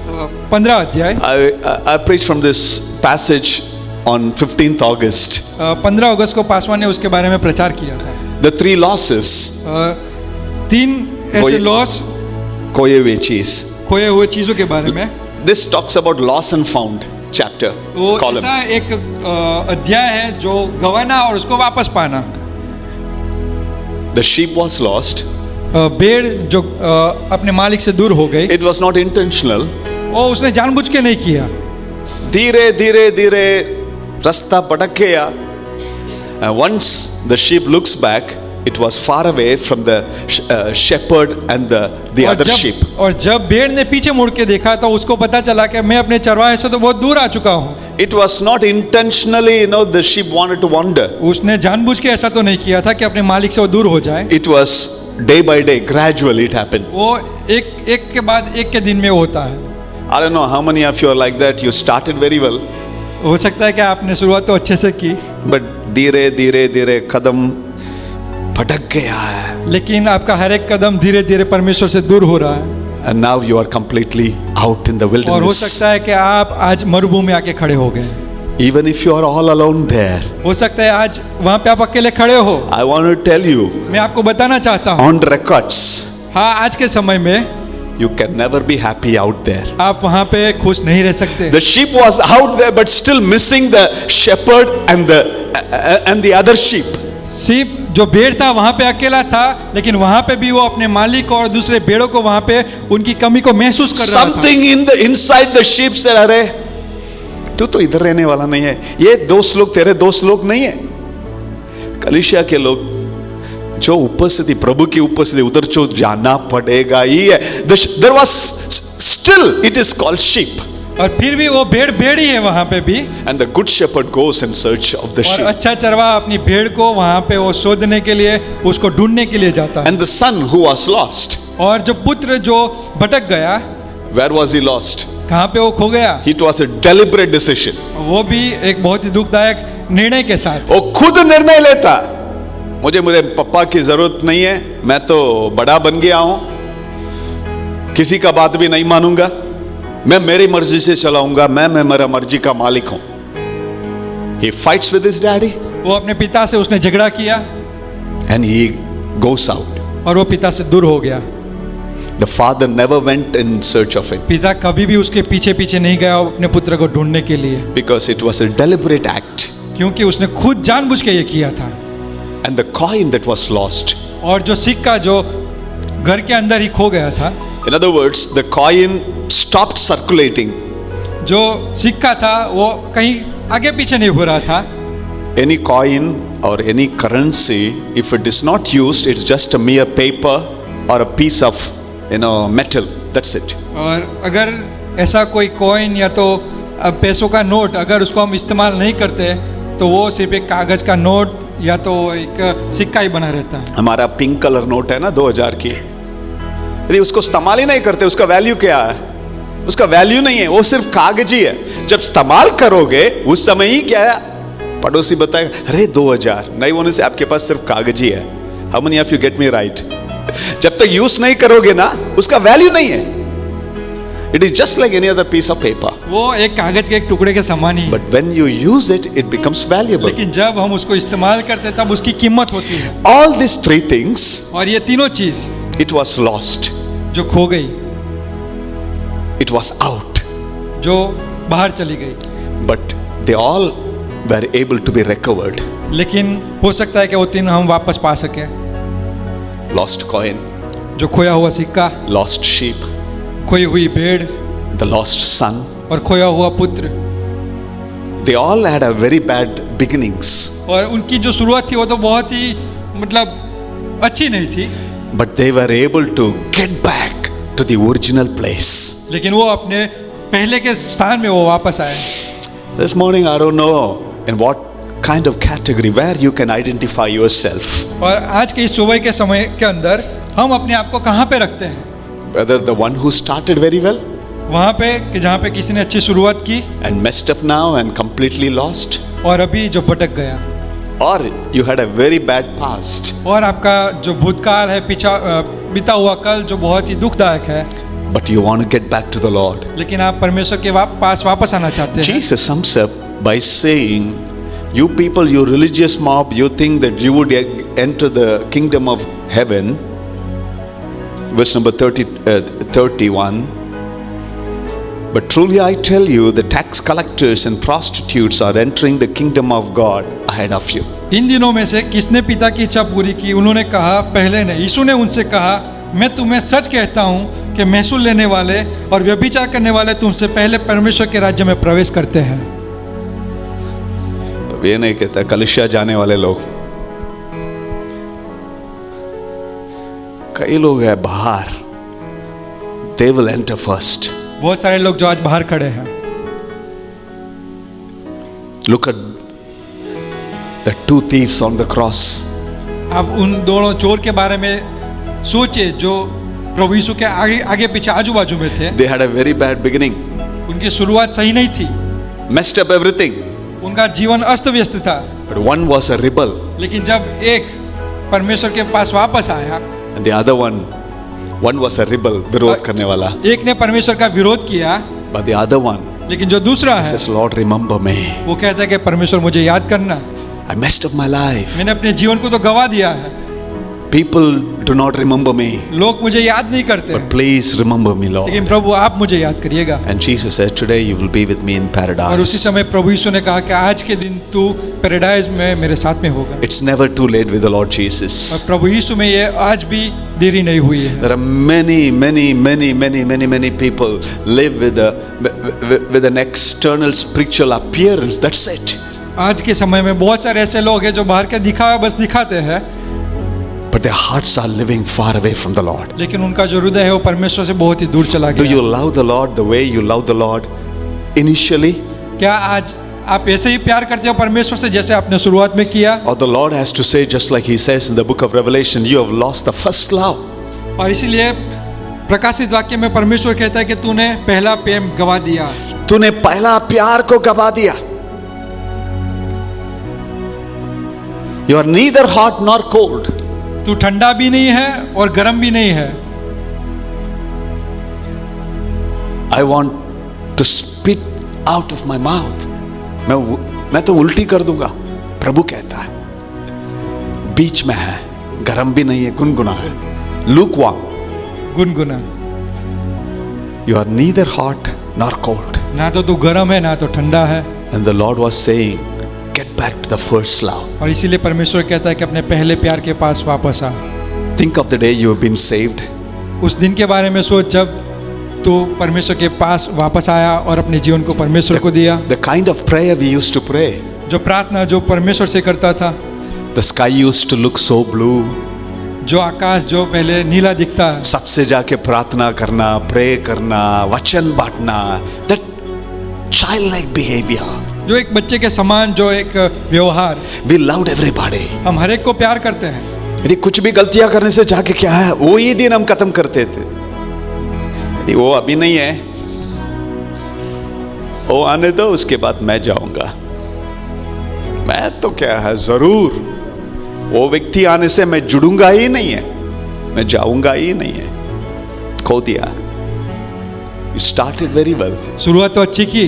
15 अध्याय। I preached from this passage on 15th August. 15 अगस्त को पासवान ने उसके बारे में प्रचार किया था। The three losses. 3 ऐसे कोई- लॉस, खोए हुए चीज. खोए हुए चीजों के बारे में। This talks about lost and found chapter, वो column. ऐसा एक अध्याय है जो गवाना और उसको वापस पाना। The sheep was lost. भेड़ जो अपने मालिक से दूर हो गई, It was not intentional. वो उसने जानबूझ के नहीं किया। धीरे धीरे धीरे रास्ता भटक गया. Once the sheep looks back, it was far away from the shepherd and the और other जब- sheep. और जब भेड़ ने पीछे मुड़ के देखा तो उसको पता चला कि मैं अपने चरवाहे से तो बहुत दूर आ चुका हूँ। It was not intentionally, the sheep wanted to wander. उसने जानबूझ के ऐसा तो नहीं किया था कि अपने मालिक से वो दूर हो जाए। It was day by day, gradually it happened. वो एक के बाद एक के दिन में होता है। I don't know how many of you are like that. You started very well, हो सकता है कि आपने शुरुआत तो अच्छे से की, but धीरे धीरे धीरे कदम भटक गया है. लेकिन आपका हर एक कदम धीरे धीरे परमेश्वर से दूर हो रहा है। And now you are completely out in the और हो wilderness. सकता है कि आप आज मरुभूमि में आके खड़े हो गए। Even if you are all alone there, हो सकता है आज वहां पे आप अकेले खड़े हो। I want to tell you, मैं आपको बताना चाहता हूँ, on records, हाँ, आज के समय में you can never be happy out there. आप वहां पे खुश नहीं रह सकते। The sheep was out there, but still missing the shepherd and the other sheep. सिर्फ जो भेड़ था वहां पे अकेला था, लेकिन वहां पे भी वो अपने मालिक और दूसरे भेड़ों को वहां पे उनकी कमी को महसूस कर रहा था। Something in the inside the sheep said, अरे तू तो इधर रहने वाला नहीं है, ये दोस्त लोग तेरे दोस्त लोग नहीं है। कलीसिया के लोग जो उपस्थिति, प्रभु की उपस्थिति, उधर जो जाना पड़ेगा ही है। There was still, it is called sheep. और फिर भी वो भेड़ ही है वहां पे भी। And the good shepherd goes in search of the और sheep. अच्छा चरवा अपनी भेड़ को वहां पे वो शोधने के लिए, उसको ढूंढने के लिए जाता है। And the son who was lost, और जो पुत्र जो भटक गया, where was he lost? कहाँ पे वो खो गया? It was a deliberate decision. वो भी एक बहुत ही दुखदायक निर्णय के साथ। वो खुद निर्णय लेता, मुझे मेरे पापा की जरूरत नहीं है, मैं तो बड़ा बन गया हूं, किसी का बात भी नहीं मानूंगा, मैं मेरी मर्जी से चलाऊंगा, मैं मेरा मर्जी का मालिक हूं. He fights with his daddy वो अपने पिता से उसने झगड़ा किया and he goes out. और वो पिता से दूर हो गया। The father never went in search of him पिता कभी भी उसके पीछे पीछे नहीं गया अपने पुत्र को ढूंढने के लिए, because it was a deliberate act. क्योंकि उसने खुद जानबूझ के ये किया था। and the coin that was lost. और जो सिक्का जो घर के अंदर ही खो गया था, In other words, the coin stopped circulating. जो सिक्का था वो कहीं आगे पीछे नहीं हो रहा था. Any coin or any currency, if it is not used, it's just a mere paper or a piece of, metal. That's it. और अगर ऐसा कोई कॉइन या तो पैसों का नोट अगर उसको हम इस्तेमाल नहीं करते तो वो सिर्फ एक कागज का नोट या तो एक सिक्का ही बना रहता है. हमारा पिंक कलर नोट है ना 2000 की, यदि उसको इस्तेमाल ही नहीं करते, उसका वैल्यू क्या है? उसका वैल्यू नहीं है, वो सिर्फ कागजी है. जब इस्तेमाल करोगे उस समय ही क्या है, पड़ोसी बताएगा अरे 2000 नहीं होने से आपके पास सिर्फ कागजी है. How many of you get me right? जब तक यूज नहीं करोगे ना उसका वैल्यू नहीं है. It is just like any other piece of paper. वो एक कागज के एक टुकड़े के समान ही है. But when you use it, it becomes valuable. लेकिन जब हम उसको इस्तेमाल करते तब उसकी कीमत होती है. ऑल दिस थ्री थिंग्स, और ये तीनों चीज इट वाज लॉस्ट, जो खो गई, इट वाज आउट, जो बाहर चली गई, but they all were able to be recovered. लेकिन हो सकता है कि वो तीन हम वापस पा सके. Lost coin, जो खोया हुआ सिक्का, lost sheep, खोई हुई भेड़, the lost son. और खोया हुआ पुत्र. They all had a very bad beginnings. और उनकी जो शुरुआत थी वो तो बहुत ही मतलब अच्छी नहीं थी. But they were able to get back to the original place. लेकिन वो अपने पहले के स्थान में वो वापस आए. This morning I don't know in what kind of category where you can identify yourself. और आज के इस सुबह के समय के अंदर हम अपने आप को कहाँ पे रखते हैं? Whether the one who started very well वहाँ पे कि जहाँ पे किसी ने अच्छी शुरुआत की and messed up now and completely lost, और अभी जो भटक गया, or you had a very bad past. और आपका जो भूतकाल है, बीता हुआ कल जो बहुत ही दुखदायक है, But you want to get back to the Lord. लेकिन आप परमेश्वर के पास वापस आना चाहते हैं. Jesus sums up by saying, you people, you religious mob, you think that you would enter the kingdom of heaven. Verse number 31. But truly I tell you, the tax collectors and prostitutes are entering the kingdom of God ahead of you. इन दिनों में से किसने पिता की इच्छा पूरी की? उन्होंने कहा पहले ने. यीशु ने उनसे कहा, मैं तुम्हें सच कहता हूँ कि महसूल लेने वाले और व्यभिचार करने वाले तुमसे पहले परमेश्वर के राज्य में प्रवेश करते हैं. तो ये नहीं कहता कलिसिया जाने वाले लोग, कई लोग हैं बाहर, they will enter first. बहुत सारे लोग जो आज बाहर खड़े हैं. Look at the two thieves on the cross. अब उन दोनों चोर के बारे में सोचिए जो प्रभु यीशु के आगे आगे पीछे आजू बाजू में थे. They had a very bad beginning. उनकी शुरुआत सही नहीं थी. Messed up everything. उनका जीवन अस्त व्यस्त था. But one was a rebel. लेकिन जब एक परमेश्वर के पास वापस आया, And the other one was a rebel, विरोध करने वाला. एक ने परमेश्वर का विरोध किया, But the other one लेकिन जो दूसरा है says, Lord, remember me. वो कहता है कि परमेश्वर मुझे याद करना. I messed up my life. मैंने अपने जीवन को तो गवा दिया है. People do not remember me. लोग मुझे याद नहीं करते. But please remember me, Lord. लेकिन प्रभु आप मुझे याद करिएगा. And Jesus said, today you will be with me in और उसी paradise. समय प्रभु यीशु ने कहा कि आज के दिन तू पैराडाइज में मेरे साथ में होगा. It's never too late with the Lord और Jesus. प्रभु यीशु में ये आज भी देरी नहीं हुई है. There are many people live with an external spiritual appearance. That's it. आज के समय में बहुत सारे ऐसे लोग हैं जो बाहर के दिखावा बस दिखाते हैं, But their hearts are living far away from the Lord. लेकिन उनका जो हृदय है वो परमेश्वर से बहुत ही दूर चला Do you गया. love the Lord the way you love the Lord initially? क्या आज आप ऐसे ही प्यार करते हो परमेश्वर से जैसे आपने शुरुआत में किया? Or the Lord has to say, just like He says in the book of Revelation, you have lost the first love. और इसीलिए प्रकाशित वाक्य में परमेश्वर कहता है कि तूने पहला प्रेम गवा दिया. तूने पहला प्यार को गवा दिया. You are neither hot nor cold. तू ठंडा भी नहीं है और गर्म भी नहीं है. I want to spit out of my mouth. मैं तो उल्टी कर दूंगा. प्रभु कहता है, बीच में है, गर्म भी नहीं है, गुनगुना है. Lukewarm. गुनगुना. You are neither hot nor cold. ना तो तू गर्म है ना तो ठंडा है. And the Lord was saying, get back to the first love. और इसीलिए परमेश्वर कहता है कि अपने पहले प्यार के पास वापस आ। Think of the day you have been saved. उस दिन के बारे में सोच जब तू परमेश्वर के पास वापस आया और अपने जीवन को परमेश्वर को दिया। The kind of prayer we used to pray. जो प्रार्थना जो परमेश्वर से करता था, The sky used to look so blue. जो आकाश जो पहले नीला दिखता है, सबसे जाके प्रार्थना करना, प्रे करना, वचन बांटना, that childlike behavior. जो एक बच्चे के समान जो एक व्यवहार, We loved everybody. हम हर एक को प्यार करते हैं। यदि कुछ भी गलतियां करने से जाके क्या है, वो ही दिन हम खत्म करते थे। यदि वो अभी नहीं है, वो आने दो, उसके बाद मैं जाऊंगा। मैं तो क्या है, जरूर वो व्यक्ति आने से मैं जुड़ूंगा ही नहीं है, मैं जाऊंगा ही नहीं है। खो दिया। You started very well. शुरुआत तो अच्छी की।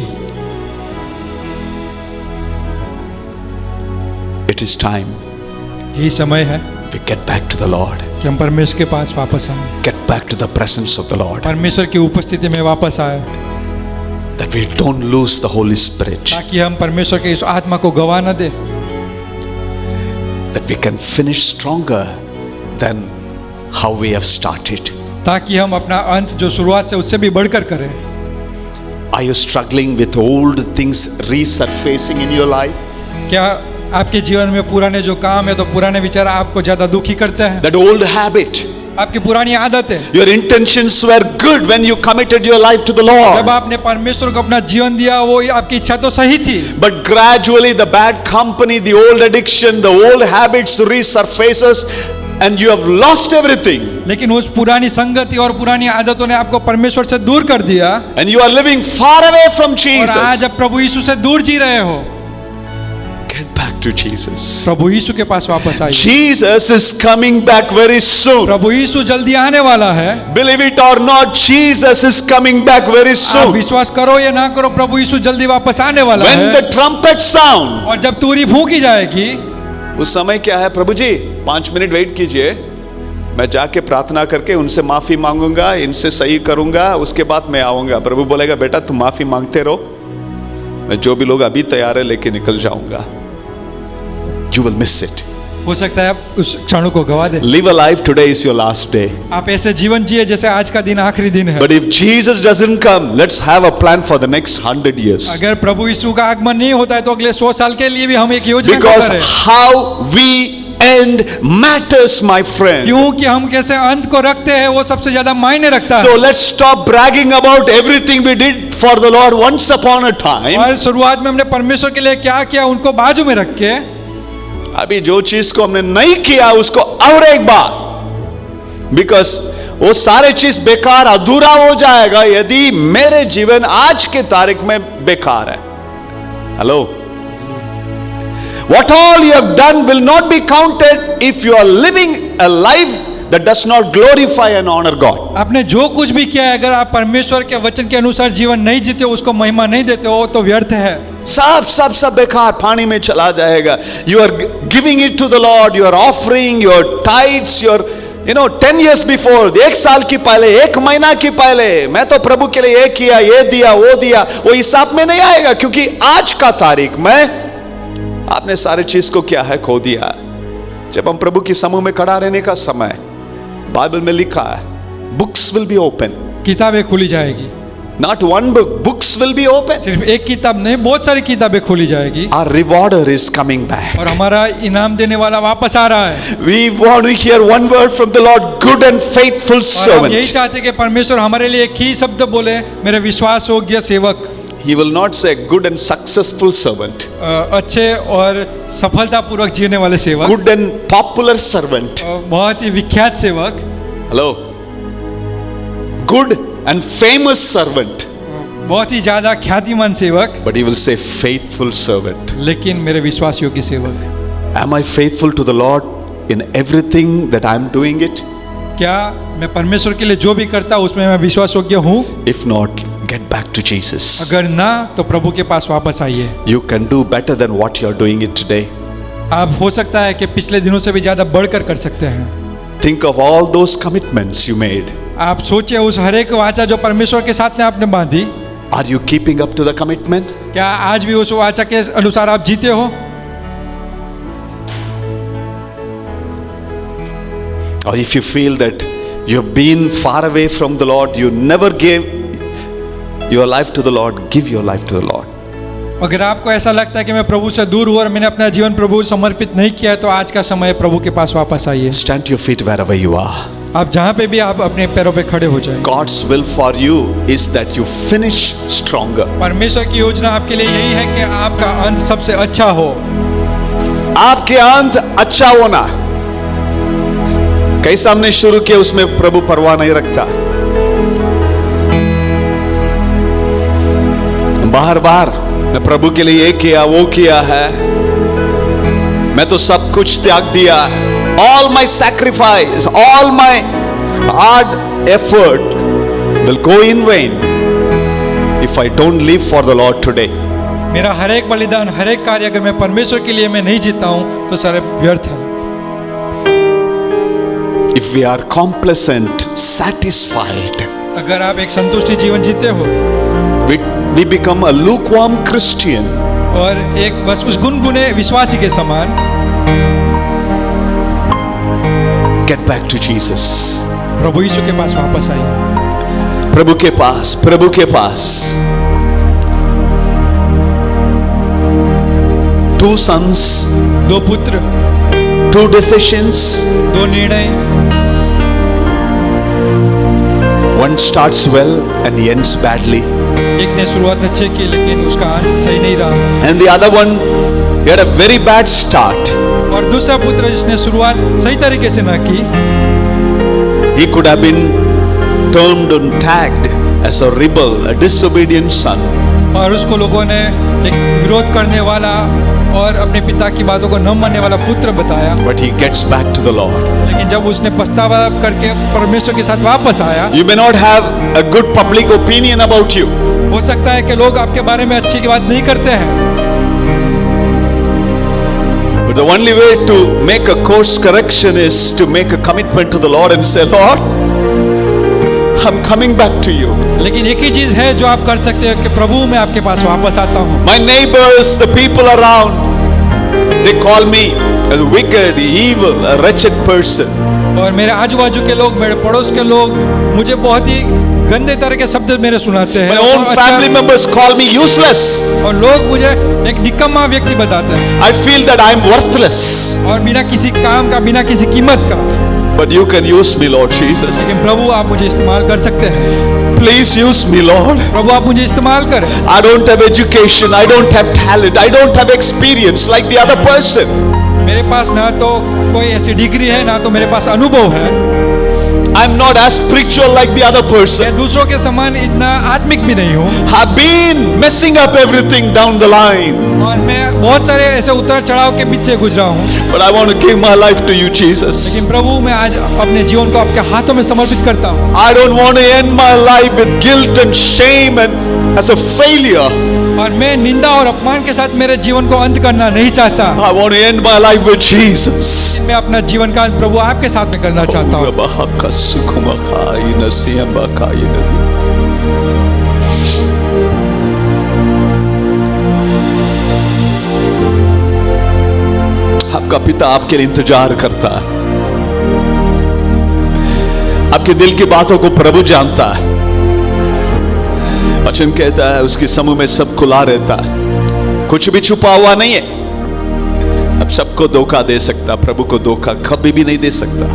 It is time यही समय है we get back to the Lord. कि हम परमेश्वर के पास वापस आए, Get back to the presence of the Lord. परमेश्वर की उपस्थिति में वापस आए, That we don't lose the Holy Spirit. ताकि हम परमेश्वर के इस आत्मा को गवा न दे, That we can finish stronger than how we have started. ताकि हम अपना अंत जो शुरुआत से उससे भी बढ़कर करें। Are you struggling with old things resurfacing in your life? क्या आपके जीवन में पुराने जो काम है तो पुराने विचार आपको ज्यादा दुखी करते हैं? That old habit. आपकी पुरानी आदत है। Your intentions were good when you committed your life to the जब Lord. आपने परमेश्वर को अपना जीवन दिया, वो आपकी इच्छा तो सही थी, But gradually the bad company, the old addiction, the old habits resurfaces and you have lost everything. लेकिन उस पुरानी संगति और पुरानी आदतों ने आपको परमेश्वर से दूर कर दिया And you are living far away from और आज Jesus. अब प्रभु यीशु से दूर जी रहे हो। Get back to Jesus. प्रभु यीशु के पास वापस आइए। Jesus is coming back very soon. प्रभु यीशु जल्दी आने वाला है। Believe it or not, Jesus is coming back very आप soon. विश्वास करो या ना करो, प्रभु यीशु जल्दी वापस आने वाला When है। the trumpet sound, और जब तूरी फूंकी जाएगी, उस समय क्या है, प्रभु जी 5 मिनट वेट कीजिए, मैं जाके प्रार्थना करके उनसे माफी मांगूंगा, इनसे सही करूंगा, उसके बाद मैं आऊंगा। प्रभु बोलेगा बेटा तुम माफी मांगते रहो, मैं जो भी लोग अभी तैयार है लेके निकल जाऊंगा। You will miss it. हो सकता है आप उस क्षण को गवा दे। Live a life today is your last day. आप ऐसे जीवन जिए जैसे आज का दिन आखिरी दिन है। But if Jesus doesn't come, let's have a plan for the next 100 years. अगर प्रभु यीशु का आगमन नहीं होता है तो अगले 100 साल के लिए भी हम एक योजना Because करें। how we end matters, my friend. क्योंकि हम कैसे अंत को रखते हैं वो सबसे ज्यादा मायने रखता है। So let's stop bragging about everything we did for the Lord once upon a time. और शुरुआत में हमने परमेश्वर के लिए क्या किया उनको बाजू में रख के अभी जो चीज को हमने नहीं किया उसको और एक बार, बिकॉज वो सारे चीज बेकार अधूरा हो जाएगा यदि मेरे जीवन आज के तारीख में बेकार है। Hello, what all you have done will not be counted if you are living a life that does not glorify and honor God. आपने जो कुछ भी किया है, अगर आप परमेश्वर के वचन के अनुसार जीवन नहीं जीते हो, उसको महिमा नहीं देते हो, तो व्यर्थ है। सब बेकार पानी में चला जाएगा। You are giving it to the Lord, you are offering your tithes, your 10 years before, 1 साल की पहले, 1 महीना की पहले, मैं तो प्रभु के लिए ये किया, ये दिया, वो हिसाब में नहीं आएगा, क्योंकि आज का तारीख में आपने सारे चीज को क्या है, खो दिया। जब हम प्रभु के समूह में खड़ा रहने का समय, बाइबल में लिखा है बुक्स विल बी ओपन। किताबें खुली जाएगी। Not one book, books will be open. सिर्फ एक किताब नहीं, बहुत सारी किताबें खोली जाएगी। Our rewarder is coming back. और हमारा इनाम देने वाला वापस आ रहा है। We want to hear one word from the Lord, good and faithful और हम यही servant. चाहते हैं कि परमेश्वर हमारे लिए एक ही शब्द बोले, मेरे विश्वास योग्य सेवक। He will not say good and successful servant, अच्छे और सफलतापूर्वक जीने वाले सेवक, good and popular servant. बहुत ही विख्यात सेवक, Hello. Good and famous servant. बहुत ही ज्यादा ख्यातिमान सेवक, But he will say faithful servant. लेकिन मेरे विश्वास योग्य सेवक। Am I faithful to the Lord in everything that I am doing it? क्या मैं परमेश्वर के लिए जो भी करता हूँ उसमें मैं विश्वास योग्य हूँ? If not, get back to Jesus. अगर ना तो प्रभु के पास वापस आइए। You can do better than what you are doing it today. आप हो सकता है कि पिछले दिनों से भी ज्यादा बढ़कर कर सकते हैं। Think of all those commitments you made. आप सोचिए उस हर एक वाचा जो परमेश्वर के साथ ने आपने बांधी, Are you keeping up to the commitment? क्या आज भी उस वाचा के अनुसार आप जीते हो? or if you feel that you've been far away from the Lord, you never gave your life to the Lord, give your life to the Lord. अगर आपको ऐसा लगता है कि मैं प्रभु से दूर हूँ और मैंने अपना जीवन प्रभु को समर्पित नहीं किया है, तो आज का समय है प्रभु के पास वापस आइए। Stand to your feet wherever you are. आप जहाँ पे भी आप अपने पैरों पे खड़े हो जाएं। God's will for you is that you finish stronger. परमेश्वर की योजना आपके लिए यही है कि आपका अंत सबसे अच्छा हो। आपके अंत अच्छा होना। कैसा हमने शुरू किया उसमें प्रभु परवाह नहीं रखता। बाहर बाहर मैं प्रभु के लिए ये किया वो किया है, मैं तो सब कुछ त्याग दिया, all my sacrifice, all my hard effort will go in vain if I don't live for the Lord today. मेरा हर एक बलिदान, हर एक कार्य अगर मैं परमेश्वर के लिए मैं नहीं जीता हूँ तो सारे व्यर्थ है। If we are complacent, satisfied, अगर आप एक संतुष्टि जीवन जीते हो we become a lukewarm Christian. और एक बस उस गुनगुने विश्वासी के समान, Get back to Jesus. प्रभु यीशु के पास वापस आइए। प्रभु के पास, प्रभु के पास। 2 sons, 2 पुत्र, 2 decisions. 2 निर्णय। One starts well and he ends badly. एक ने शुरुआत अच्छे की लेकिन उसका अंत सही नहीं रहा। And the other one, he had a very bad start. और दूसरा पुत्र जिसने शुरुआत सही तरीके से ना की, He could have been termed and tagged as a rebel, a disobedient son. और उसको लोगों ने एक विरोध करने वाला और अपने पिता की बातों को न मानने वाला पुत्र बताया। But he gets back to the Lord. लेकिन जब उसने पछतावा करके परमेश्वर के साथ वापस आया, You may not have a good public opinion about you. हो सकता है कि लोग आपके बारे में अच्छी की बात नहीं करते हैं, But the only way to make a course correction is to make a commitment to the Lord and say, Lord, I'm coming back to you. लेकिन एक ही चीज है जो आप कर सकते हैं कि प्रभु मैं आपके पास वापस आता हूँ। My neighbors, the people around, they call me a wicked, evil, a wretched person. और मेरे आजू बाजू के लोग, मेरे पड़ोस के लोग मुझे बहुत ही गंदे तरह के शब्द मेरे सुनाते हैं। My own family members call me useless. और लोग मुझे एक निकम्मा व्यक्ति बताते हैं। I feel that I'm worthless. और बिना किसी काम का, बिना किसी कीमत का। But you can use me, Lord Jesus. लेकिन प्रभु आप मुझे इस्तेमाल कर सकते हैं। Please use me, Lord. प्रभु आप मुझे इस्तेमाल करें। I don't have education, I don't have talent, I don't have experience like the other person. मेरे पास ना तो कोई ऐसी डिग्री है, ना तो मेरे पास अनुभव है। I'm not as spiritual like the other मैं person. दूसरों के समान इतना आत्मिक भी नहीं हूँ। I've been messing up everything down the line. और मैं बहुत सारे ऐसे उतार चढ़ाव के बीच से गुजरा हूँ। But I want to give my life to you, Jesus. लेकिन प्रभु मैं आज अपने जीवन को आपके हाथों में समर्पित करता हूँ। I don't want to end my life with guilt and shame and as a failure. और मैं निंदा और अपमान के साथ मेरे जीवन को अंत करना नहीं चाहता। I want to end my life with Jesus. मैं अपना जीवन का अंत प्रभु आपके साथ में करना चाहता हूँ। आपका पिता आपके लिए इंतजार करता है। आपके दिल की बातों को प्रभु जानता है। वचन कहता है उसके समूह में सब खुला रहता है, कुछ भी छुपा हुआ नहीं है। अब सबको धोखा दे सकता, प्रभु को धोखा कभी भी नहीं दे सकता।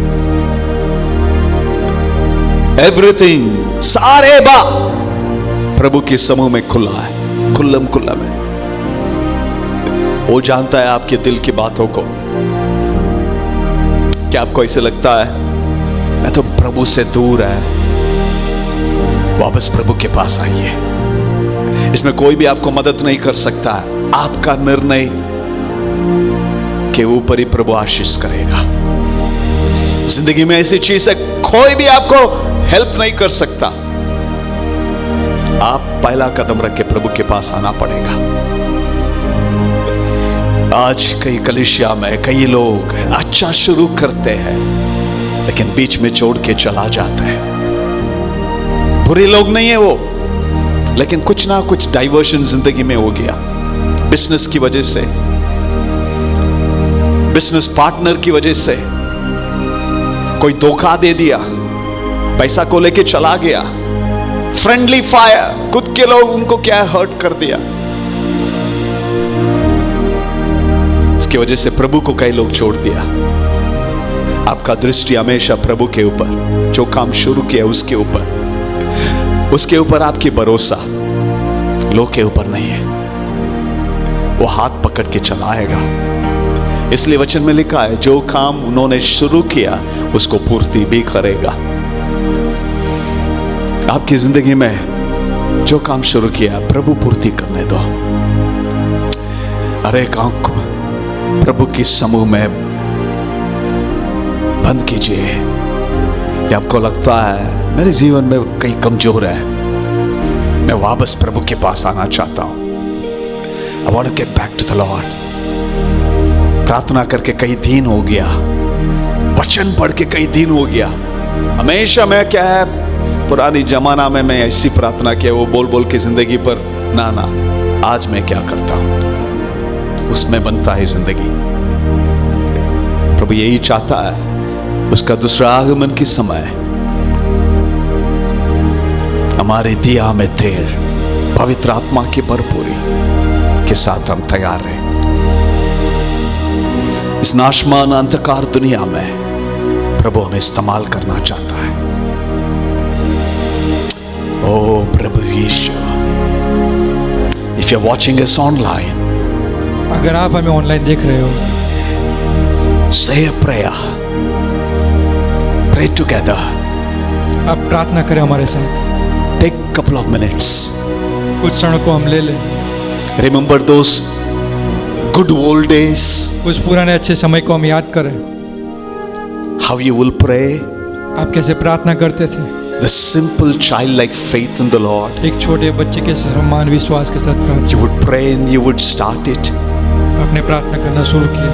एवरीथिंग, सारे बात प्रभु के समूह में खुला है, खुल्लम खुल्ला में। वो जानता है आपके दिल की बातों को। क्या आपको ऐसे लगता है मैं तो प्रभु से दूर है? वापस प्रभु के पास आइए। इसमें कोई भी आपको मदद नहीं कर सकता। आपका निर्णय के ऊपर ही प्रभु आशीष करेगा। जिंदगी में ऐसी चीज है कोई भी आपको हेल्प नहीं कर सकता। आप पहला कदम रख के प्रभु के पास आना पड़ेगा। आज कई कलीसिया में कई लोग अच्छा शुरू करते हैं लेकिन बीच में छोड़ के चला जाता है। बुरे लोग नहीं है वो, लेकिन कुछ ना कुछ डाइवर्शन जिंदगी में हो गया। बिजनेस की वजह से, बिजनेस पार्टनर की वजह से, कोई धोखा दे दिया, पैसा को लेके चला गया, फ्रेंडली फायर, खुद के लोग उनको क्या हर्ट कर दिया, इसकी वजह से प्रभु को कई लोग छोड़ दिया। आपका दृष्टि हमेशा प्रभु के ऊपर, जो काम शुरू किया उसके ऊपर आपकी भरोसा, लोग के ऊपर नहीं है। वो हाथ पकड़ के चलाएगा। इसलिए वचन में लिखा है, जो काम उन्होंने शुरू किया उसको पूर्ति भी करेगा। आपकी जिंदगी में जो काम शुरू किया प्रभु पूर्ति करने दो। हर एक आंख प्रभु की समूह में बंद कीजिए। कि आपको लगता है मेरे जीवन में कहीं कमजोर है, मैं वापस प्रभु के पास आना चाहता हूं। I want to get back to the Lord। प्रार्थना करके कई दिन हो गया, वचन पढ़ के कई दिन हो गया। हमेशा मैं क्या है, पुरानी जमाना में मैं ऐसी प्रार्थना किया, वो बोल बोल के जिंदगी पर ना, आज मैं क्या करता हूं, उसमें बनता है जिंदगी। प्रभु यही चाहता है, उसका दूसरा आगमन के समय हमारे दिया में तेल, पवित्र आत्मा की भरपूरी के साथ हम तैयार रहे। इस नाशमान अंधकार दुनिया में प्रभु हमें इस्तेमाल करना चाहता है। ओ प्रभु Yeshu, if you are watching us online, अगर आप हमें ऑनलाइन देख रहे हो, say a prayer, pray together, आप प्रार्थना करें हमारे साथ। take couple of minutes, कुछ क्षणों को हम ले लें। remember those good old days, उस पुराने अच्छे समय को हम याद करें। how you will pray, आप कैसे प्रार्थना करते थे, the simple childlike faith in the Lord, एक छोटे बच्चे के समान विश्वास के साथ प्रार्थना। you would pray and you would start it, आपने प्रार्थना करना शुरू किया।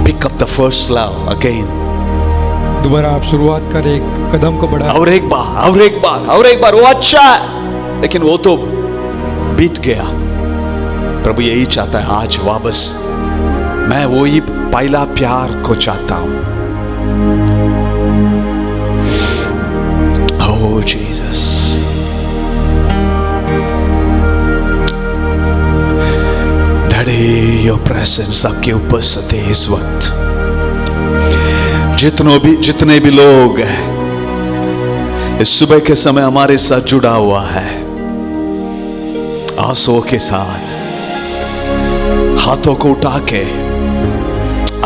pick up the first love again, दोबारा आप शुरुआत करें, एक कदम को बढ़ा। और एक बार, वो अच्छा है लेकिन वो तो बीत गया। प्रभु यही चाहता है, आज वापस मैं वही पहला प्यार को चाहता हूं। ओह जीसस, डैडी योर प्रेजेंस, आपकी उपस्थिति इस वक्त जितने भी लोग इस सुबह के समय हमारे साथ जुड़ा हुआ है, आंसुओं के साथ हाथों को उठा के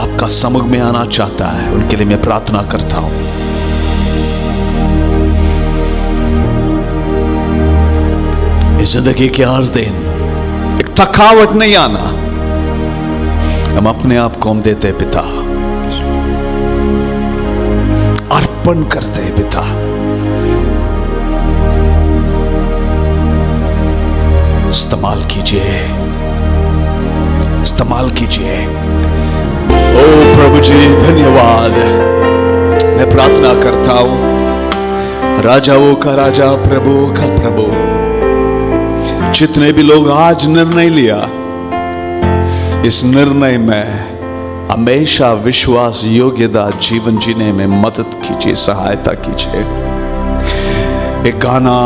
आपका सम्मुख में आना चाहता है, उनके लिए मैं प्रार्थना करता हूं। इस जिंदगी के हर दिन एक थकावट नहीं आना, हम अपने आप को हम देते पिता, अर्पण करते पिता। इस्तेमाल कीजिए। ओ प्रभु जी धन्यवाद। मैं प्रार्थना करता हूं, राजाओं का राजा, प्रभु का प्रभु, जितने भी लोग आज निर्णय लिया, इस निर्णय में हमेशा विश्वास योग्यता जीवन जीने में मदद कीजिए, सहायता कीजिए। एक गाना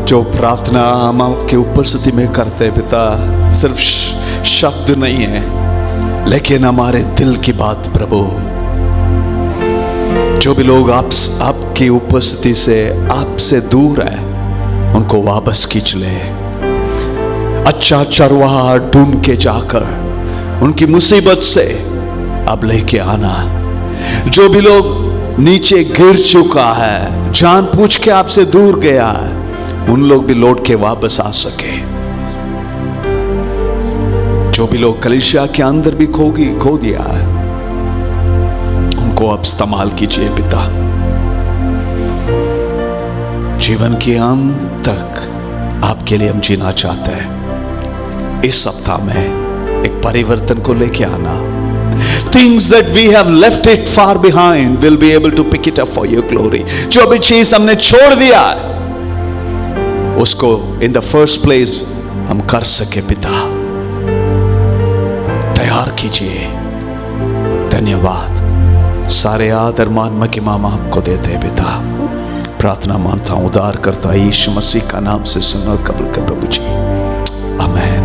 जो प्रार्थना हम आपके उपस्थिति में करते पिता, सिर्फ शब्द नहीं है लेकिन हमारे दिल की बात प्रभु। जो भी लोग आपकी उपस्थिति से, आपसे दूर है, उनको वापस खींच ले। अच्छा चरवाहा ढूंढ के जाकर उनकी मुसीबत से अब लेके आना। जो भी लोग नीचे गिर चुका है, जानबूझ के आपसे दूर गया है, उन लोग भी लौट के वापस आ सके। जो भी लोग कलीसिया के अंदर भी खो दिया है, उनको अब इस्तेमाल कीजिए पिता। जीवन के अंत तक आपके लिए हम जीना चाहते हैं। इस सप्ताह में एक परिवर्तन को लेके आना। Things that we have left it far behind, we'll be able to pick it up for your glory. जो भी चीज हमने छोड़ दिया उसको in the first place हम कर सके पिता। तैयार कीजिए। धन्यवाद। सारे आदर मान महिमा हम आपको देते हैं पिता। प्रार्थना मानता हूँ उद्धार करता यीशु मसीह का नाम से सुनो कबूल कर प्रभु जी, आमीन।